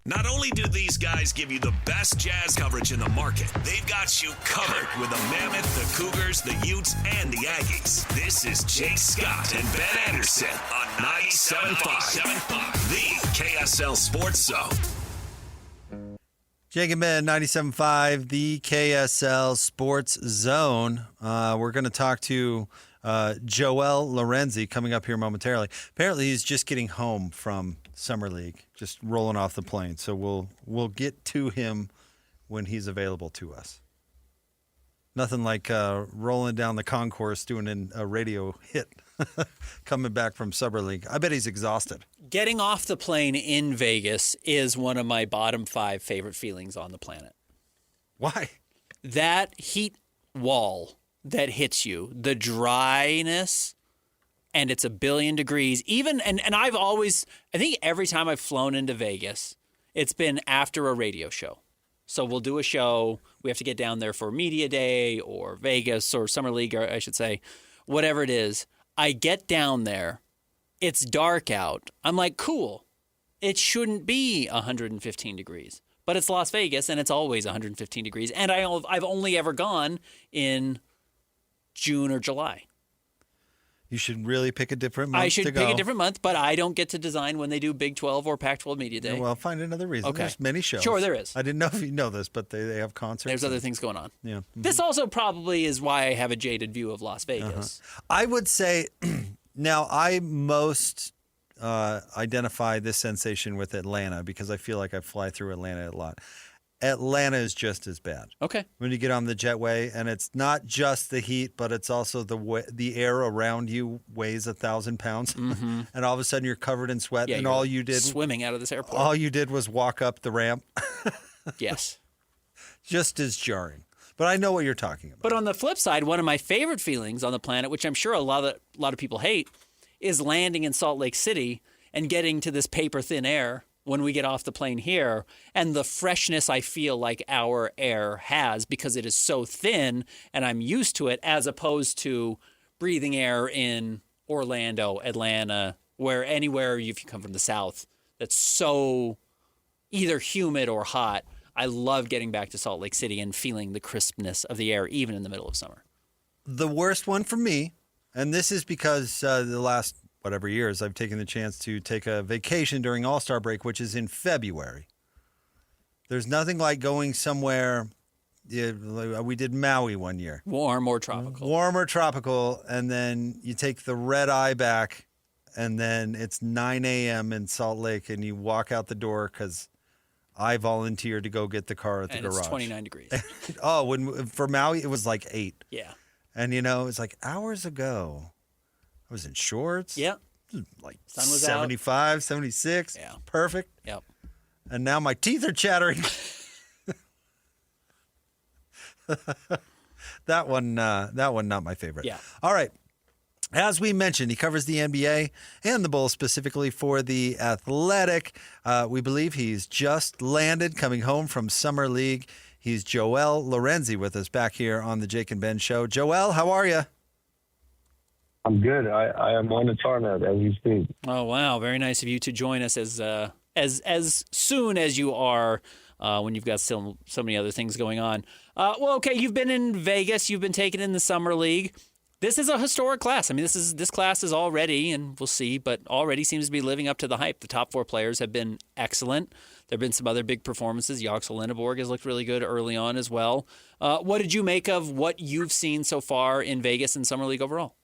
Not only do these guys give you the best jazz coverage in the market, they've got you covered with the Mammoth, the Cougars, the Utes, and the Aggies. This is Jake Scott and Ben Anderson on 97.5, the KSL Sports Zone. Jake and Ben, 97.5, the KSL Sports Zone. We're going to talk to Joel Lorenzi coming up here momentarily. Apparently, he's just getting home from Summer League, just rolling off the plane. So we'll get to him when he's available to us. Nothing like rolling down the concourse doing a radio hit coming back from Summer League. I bet he's exhausted. Getting off the plane in Vegas is one of my bottom 5 favorite feelings on the planet. Why? That heat wall that hits you, the dryness, and it's 1,000,000,000 degrees. Even and I've always, I think every time I've flown into Vegas, it's been after a radio show. So we'll do a show. We have to get down there for Media Day or Vegas or Summer League, or I should say, whatever it is. I get down there. It's dark out. I'm like, cool. It shouldn't be 115 degrees. But it's Las Vegas, and it's always 115 degrees. And I've only ever gone in June or July. You should really pick a different month. I should to pick go. a different month, but I don't get to design when they do Big 12 or Pac-12 Media Day. Well, find another reason. Okay. There's many shows. Sure, there is. I didn't know if you know this, but they have concerts. There's other things going on. Yeah. This also probably is why I have a jaded view of Las Vegas. I would say, now I most identify this sensation with Atlanta because I feel like I fly through Atlanta a lot. Atlanta is just as bad. Okay. When you get on the jetway, and it's not just the heat, but it's also the air around you weighs 1,000 pounds, Mm-hmm. and all of a sudden you're covered in sweat, Yeah, and you're all you did swimming out of this airport. all you did was walk up the ramp. Yes. Just as jarring. But I know what you're talking about. But on the flip side, one of my favorite feelings on the planet, which I'm sure a lot of people hate, is landing in Salt Lake City and getting to this paper thin air when we get off the plane here, and the freshness I feel like our air has because it is so thin and I'm used to it, as opposed to breathing air in Orlando, Atlanta, where anywhere if you come from the South, that's so either humid or hot. I love getting back to Salt Lake City and feeling the crispness of the air, even in the middle of summer. The worst one for me, and this is because the last whatever years I've taken the chance to take a vacation during All-Star break, which is in February. There's nothing like going somewhere. We did Maui one year. Warm or tropical. And then you take the red eye back, and then it's 9 a.m. in Salt Lake, and you walk out the door because I volunteered to go get the car at the garage. It's 29 degrees. For Maui, it was like 8. Yeah. And, it's like hours ago. I was in shorts. Yeah. Like Sun was 75, out. 76. Yeah. Perfect. Yep. And now my teeth are chattering. That one, not my favorite. Yeah. All right. As we mentioned, he covers the NBA and the Bulls specifically for The Athletic. We believe he's just landed, coming home from Summer League. He's Joel Lorenzi with us back here on the Jake and Ben Show. Joel, how are you? I'm good. I am on the tarmac as we speak. Oh, wow. Very nice of you to join us as soon as you are when you've got still so many other things going on. Okay, you've been in Vegas. You've been taken in the Summer League. This is a historic class. I mean, this class is already, and we'll see, but already seems to be living up to the hype. The top 4 players have been excellent. There have been some other big performances. Yaxel Lenneborg has looked really good early on as well. What did you make of what you've seen so far in Vegas and Summer League overall?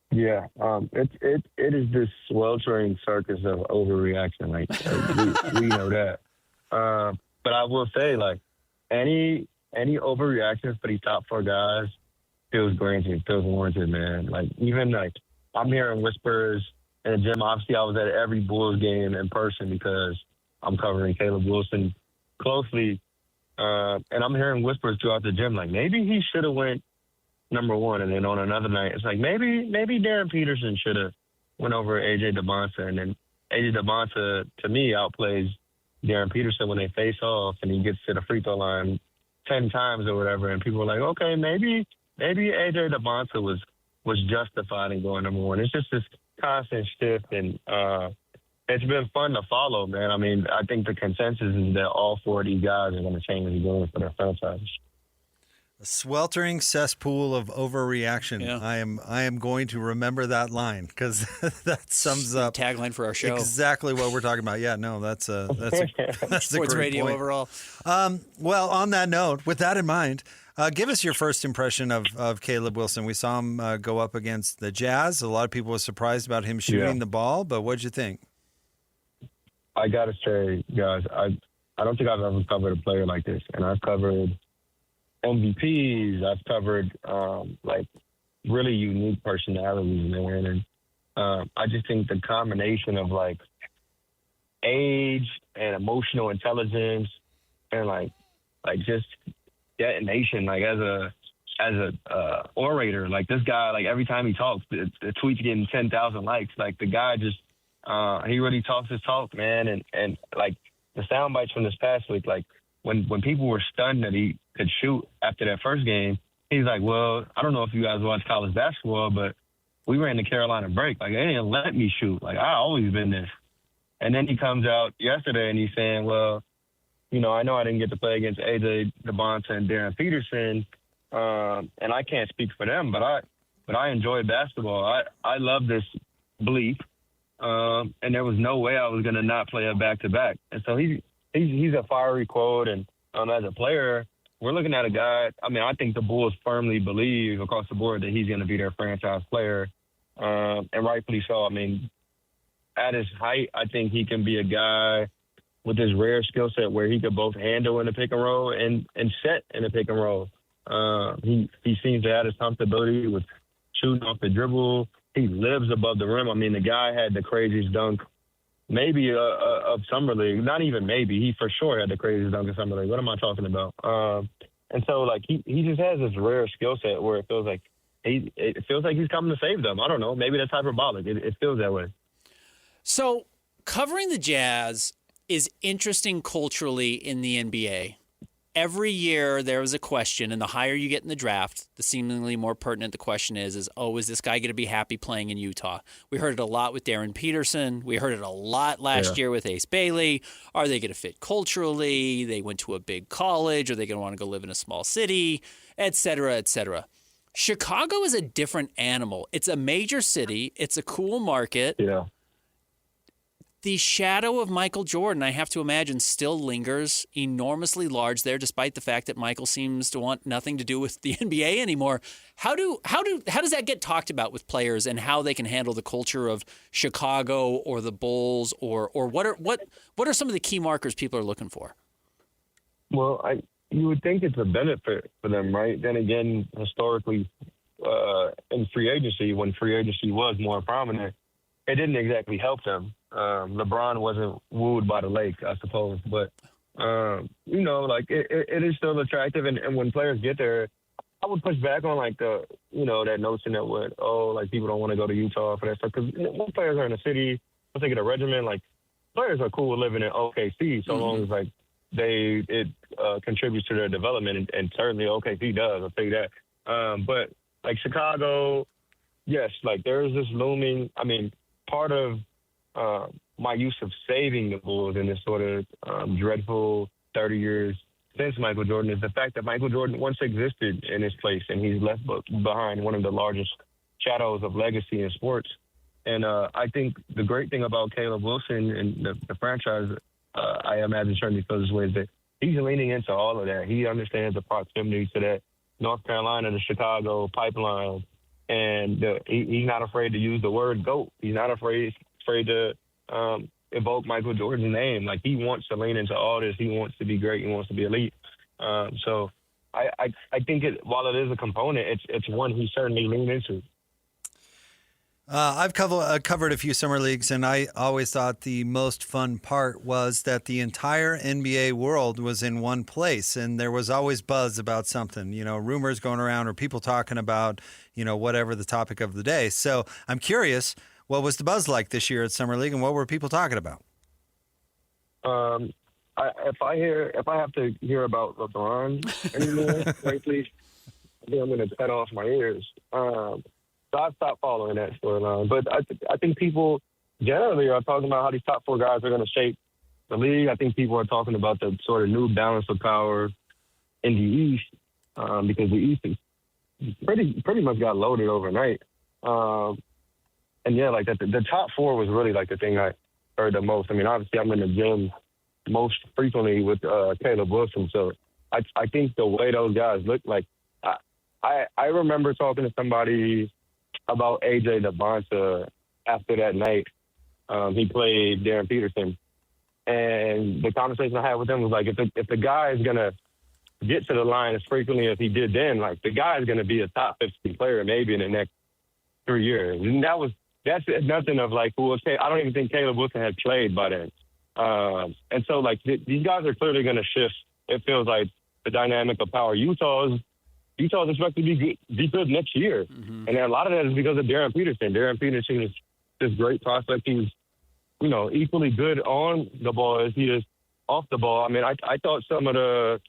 Yeah, it is this sweltering circus of overreaction. We know that. But I will say, any overreaction for these top 4 guys feels warranted, man. I'm hearing whispers in the gym. Obviously, I was at every Bulls game in person because I'm covering Caleb Wilson closely, and I'm hearing whispers throughout the gym, maybe he should have went number 1, and then on another night, it's maybe Darryn Peterson should have went over AJ Dybantsa, and then AJ Dybantsa, to me, outplays Darryn Peterson when they face off, and he gets to the free throw line 10 times or whatever, and people are like, okay, maybe AJ Dybantsa was justified in going number 1. It's just this constant shift, and it's been fun to follow, man. I mean, I think the consensus is that all 4 of these guys are going to change the game for their franchises. A sweltering cesspool of overreaction. Yeah. I am going to remember that line because that sums up Tagline for our show. exactly what we're talking about. Yeah, no, that's a Sports a great radio point. overall. Well, on that note, with that in mind, give us your first impression of Caleb Wilson. We saw him go up against the Jazz. A lot of people were surprised about him shooting the ball, but what'd you think? I got to say, guys, I don't think I've ever covered a player like this, and I've covered MVPs. I've covered like really unique personalities, man, and I just think the combination of like age and emotional intelligence and like just detonation, like as a orator, like this guy, like every time he talks, the tweet's getting 10,000 likes. Like the guy just he really talks his talk, man, and like the sound bites from this past week, like when people were stunned that he could shoot after that first game, he's like, well, I don't know if you guys watch college basketball, but we ran the Carolina break. Like, they didn't let me shoot. Like, I always been this. And then he comes out yesterday and he's saying, well, you know I didn't get to play against AJ Dybantsa and Darryn Peterson, and I can't speak for them, but I enjoy basketball. I love this bleep, and there was no way I was going to not play a back-to-back. And so he's a fiery quote, and as a player, we're looking at a guy. I mean, I think the Bulls firmly believe across the board that he's going to be their franchise player, and rightfully so. I mean, at his height, I think he can be a guy with his rare skill set where he could both handle in the pick and roll and set in the pick and roll. He seems to have his comfortability with shooting off the dribble. He lives above the rim. I mean, the guy had the craziest dunk maybe of Summer League. Not even maybe. He for sure had the craziest dunk in Summer League. What am I talking about? And so, like, he just has this rare skill set where it feels like he's coming to save them. I don't know. Maybe that's hyperbolic. It feels that way. So covering the Jazz is interesting culturally in the NBA. Every year there was a question, and the higher you get in the draft, the seemingly more pertinent the question is, is this guy going to be happy playing in Utah? We heard it a lot with Darryn Peterson. We heard it a lot last year with Ace Bailey. Are they going to fit culturally? They went to a big college. Are they going to want to go live in a small city, et cetera, et cetera? Chicago is a different animal. It's a major city. It's a cool market. Yeah. The shadow of Michael Jordan, I have to imagine, still lingers enormously large there, despite the fact that Michael seems to want nothing to do with the NBA anymore. How does that get talked about with players and how they can handle the culture of Chicago or the Bulls, or what are some of the key markers people are looking for? Well, you would think it's a benefit for them, right? Then again, historically, in free agency, when free agency was more prominent, it didn't exactly help them. LeBron wasn't wooed by the lake, I suppose. But, like, it is still attractive. And when players get there, I would push back on, like, that notion that like, people don't want to go to Utah for that stuff. Because when players are in the city, let's take it a regimen, like, players are cool with living in OKC so long as, like, it contributes to their development. And certainly OKC does, I'll tell you that. But, like, Chicago, yes, like, there's this looming, I mean, part of my use of saving the Bulls in this sort of dreadful 30 years since Michael Jordan is the fact that Michael Jordan once existed in his place, and he's left behind one of the largest shadows of legacy in sports. And I think the great thing about Caleb Wilson and the franchise, I imagine certainly feels this way, is that he's leaning into all of that. He understands the proximity to that North Carolina to Chicago pipeline. And he's not afraid to use the word GOAT. He's not afraid to evoke Michael Jordan's name. Like, he wants to lean into all this. He wants to be great. He wants to be elite. So I think while it is a component, it's one he certainly leaned into. I've covered a few summer leagues, and I always thought the most fun part was that the entire NBA world was in one place, and there was always buzz about something, rumors going around or people talking about, whatever the topic of the day. So I'm curious, what was the buzz like this year at Summer League, and what were people talking about? If I have to hear about LeBron anymore, frankly, I think I'm going to cut off my ears. So I've stopped following that storyline. But I think people generally are talking about how these top four guys are going to shape the league. I think people are talking about the sort of new balance of power in the East because the East is pretty much got loaded overnight. And yeah, like the top four was really like the thing I heard the most. I mean, obviously I'm in the gym most frequently with Caleb Wilson, so I think the way those guys look, like I remember talking to somebody about AJ Dybantsa after that night. He played Darryn Peterson, and the conversation I had with him was like, if the guy is gonna get to the line as frequently as he did then, like the guy is gonna be a top 50 player maybe in the next 3 years. And that's nothing of like, well, I don't even think Caleb Wilson had played by then. And so like these guys are clearly gonna shift. It feels like the dynamic of power. Utah's expected to be good next year. Mm-hmm. And a lot of that is because of Darryn Peterson. Darryn Peterson is this great prospect. He's, equally good on the ball as he is off the ball. I mean, I thought some of the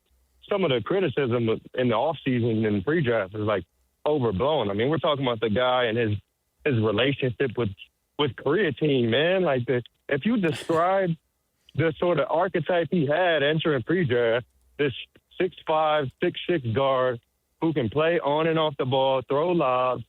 criticism in the offseason and pre-draft is like overblown. I mean, we're talking about the guy and his relationship with Korea team, man. Like if you describe the sort of archetype he had entering pre-draft, this 6'5", 6'6" guard who can play on and off the ball, throw lobs,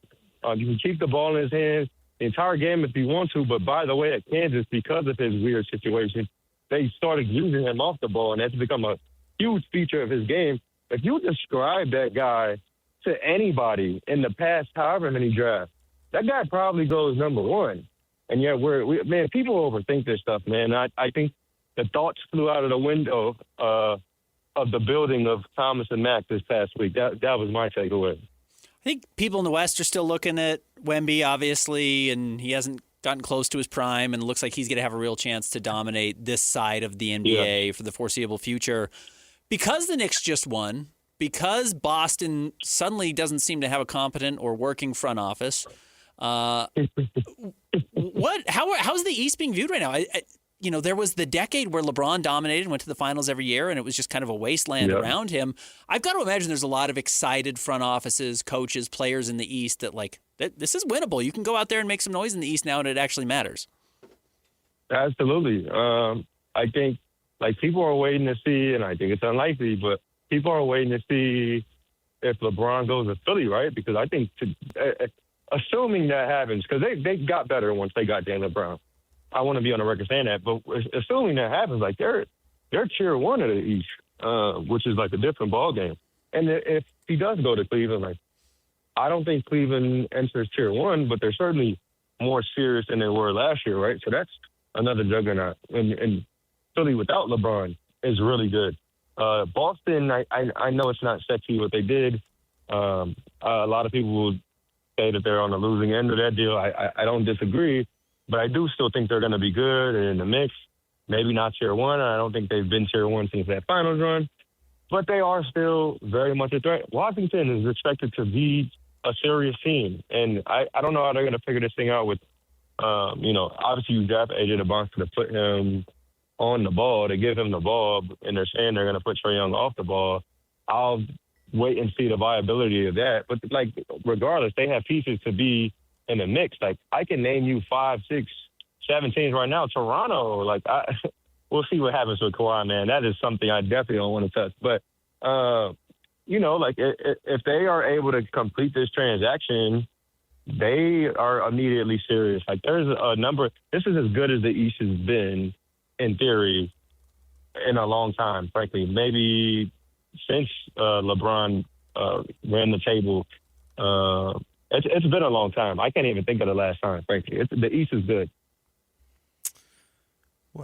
you can keep the ball in his hands the entire game if you want to. But by the way, at Kansas, because of his weird situation, they started using him off the ball, and that's become a huge feature of his game. If you describe that guy to anybody in the past however many drafts, that guy probably goes number one. And yet, man, people overthink this stuff, man. I think the thoughts flew out of the window of the building of Thomas and Mack this past week. That was my takeaway. I think people in the West are still looking at Wemby, obviously, and he hasn't gotten close to his prime, and it looks like he's going to have a real chance to dominate this side of the NBA for the foreseeable future. Because the Knicks just won, because Boston suddenly doesn't seem to have a competent or working front office, how's the East being viewed right now? There was the decade where LeBron dominated and went to the finals every year, and it was just kind of a wasteland around him. I've got to imagine there's a lot of excited front offices, coaches, players in the East that this is winnable. You can go out there and make some noise in the East now, and it actually matters. Absolutely. I think people are waiting to see, and I think it's unlikely, but people are waiting to see if LeBron goes to Philly, right? Because I think assuming that happens, because they got better once they got Jaylen Brown. I want to be on the record saying that, but assuming that happens, like they're tier one of the East, which is like a different ball game. And if he does go to Cleveland, like I don't think Cleveland enters tier one, but they're certainly more serious than they were last year, right? So that's another juggernaut. And Philly without LeBron is really good. Boston, I know it's not sexy what they did. A lot of people will say that they're on the losing end of that deal. I don't disagree. But I do still think they're going to be good and in the mix. Maybe not tier one. I don't think they've been tier one since that finals run. But they are still very much a threat. Washington is expected to be a serious team. And I don't know how they're going to figure this thing out with, obviously you draft AJ Dybantsa to put him on the ball, to give him the ball, and they're saying they're going to put Trae Young off the ball. I'll wait and see the viability of that. But, regardless, they have pieces to be in the mix. I can name you 5, 6, 7 teams right now. Toronto, we'll see what happens with Kawhi, man. That is something I definitely don't want to touch. But, if they are able to complete this transaction, they are immediately serious. There's a number. This is as good as the East has been, in theory, in a long time, frankly. Maybe since LeBron ran the table. It's been a long time. I can't even think of the last time, frankly. The East is good.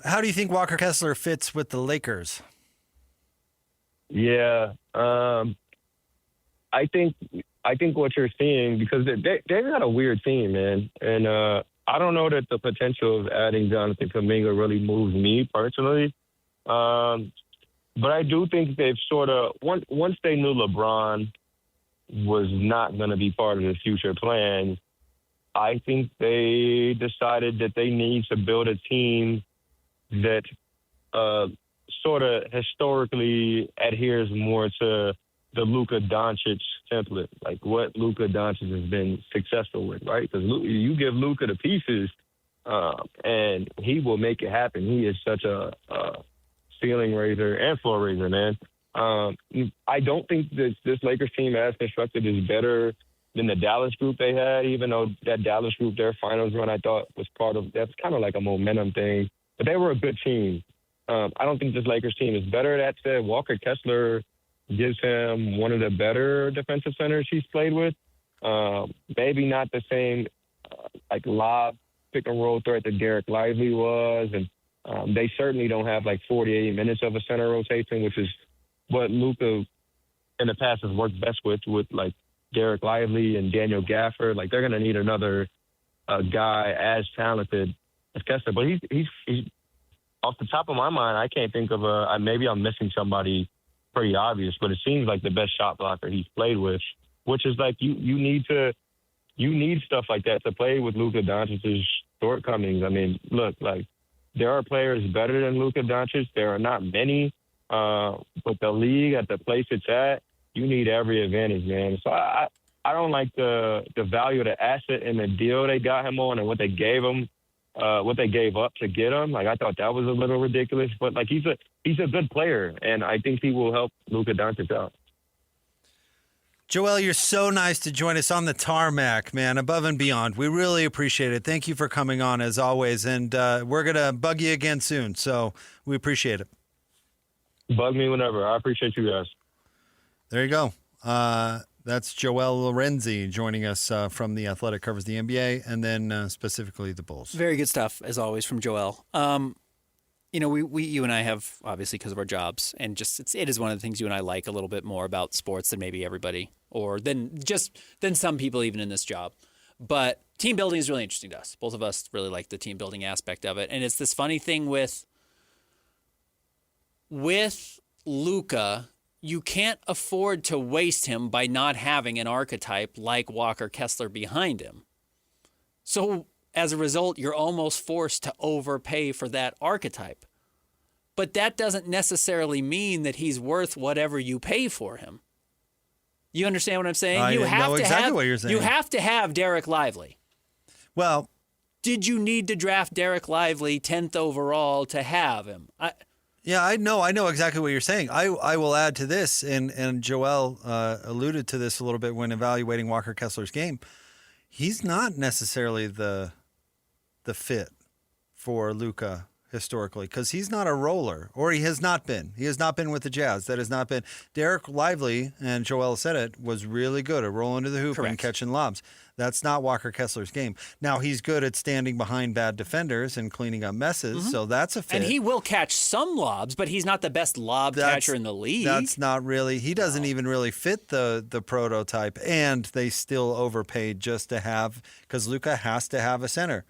How do you think Walker Kessler fits with the Lakers? Yeah, I think what you're seeing, because they've got a weird team, man, and I don't know that the potential of adding Jonathan Kuminga really moves me personally, but I do think they've sort of once they knew LeBron was not going to be part of the future plans, I think they decided that they need to build a team that sort of historically adheres more to the Luka Doncic template, like what Luka Doncic has been successful with, right? Because you give Luka the pieces, and he will make it happen. He is such a ceiling raiser and floor raiser, man. I don't think this Lakers team, as constructed, is better than the Dallas group they had, even though that Dallas group, their finals run, I thought was that's kind of like a momentum thing. But they were a good team. I don't think this Lakers team is better. That said, Walker Kessler gives him one of the better defensive centers he's played with. Maybe not the same like lob pick and roll threat that Derek Lively was, and they certainly don't have like 48 minutes of a center rotation, which is what Luka in the past has worked best with like Derek Lively and Daniel Gafford. Like, they're going to need another guy as talented as Kessler. But he's off the top of my mind, I can't think of maybe I'm missing somebody pretty obvious, but it seems like the best shot blocker he's played with, which is like you need stuff like that to play with Luka Doncic's shortcomings. I mean, look, like, there are players better than Luka Doncic. There are not many, but the league at the place it's at, you need every advantage, man. So I don't like the value of the asset and the deal they got him on and what they gave him, what they gave up to get him. Like, I thought that was a little ridiculous, but like, he's a good player, and I think he will help Luka Doncic out. Joel, you're so nice to join us on the tarmac, man, above and beyond. We really appreciate it. Thank you for coming on, as always, and we're going to bug you again soon, so we appreciate it. Bug me whenever. I appreciate you guys. There you go. That's Joel Lorenzi joining us from The Athletic, covers the NBA, and then specifically the Bulls. Very good stuff, as always, from Joel. You know, you and I have, obviously, because of our jobs, and just it is one of the things you and I like a little bit more about sports than maybe everybody, or than some people even in this job. But team building is really interesting to us. Both of us really like the team building aspect of it, and it's this funny thing with Luka. You can't afford to waste him by not having an archetype like Walker Kessler behind him. So as a result, you're almost forced to overpay for that archetype. But that doesn't necessarily mean that he's worth whatever you pay for him. You understand what I'm saying? I know exactly what you're saying. You have to have Derek Lively. Well, did you need to draft Derek Lively 10th overall to have him? Yeah, I know exactly what you're saying. I will add to this, and Joel alluded to this a little bit when evaluating Walker Kessler's game. He's not necessarily the fit for Luka historically, because he's not a roller, or he has not been. He has not been with the Jazz. That has not been. Derek Lively, and Joel said it, was really good at rolling to the hoop and catching lobs. That's not Walker Kessler's game. Now, he's good at standing behind bad defenders and cleaning up messes, so that's a fit. And he will catch some lobs, but he's not the best lob catcher in the league. That's not really. He doesn't even really fit the prototype, and they still overpaid just to have, because Luka has to have a center.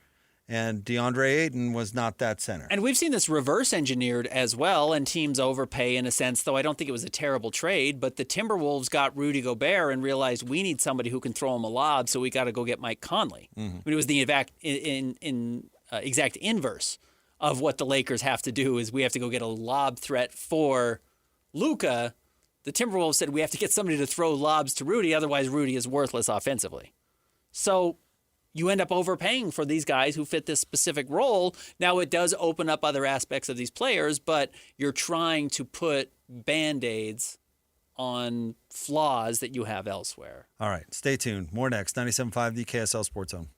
And DeAndre Ayton was not that center. And we've seen this reverse engineered as well, and teams overpay in a sense, though I don't think it was a terrible trade. But the Timberwolves got Rudy Gobert and realized we need somebody who can throw him a lob, so we got to go get Mike Conley. Mm-hmm. I mean, it was the exact inverse of what the Lakers have to do is we have to go get a lob threat for Luka. The Timberwolves said we have to get somebody to throw lobs to Rudy, otherwise Rudy is worthless offensively. So you end up overpaying for these guys who fit this specific role. Now, it does open up other aspects of these players, but you're trying to put Band-Aids on flaws that you have elsewhere. All right, stay tuned. More next. 97.5, the KSL Sports Zone.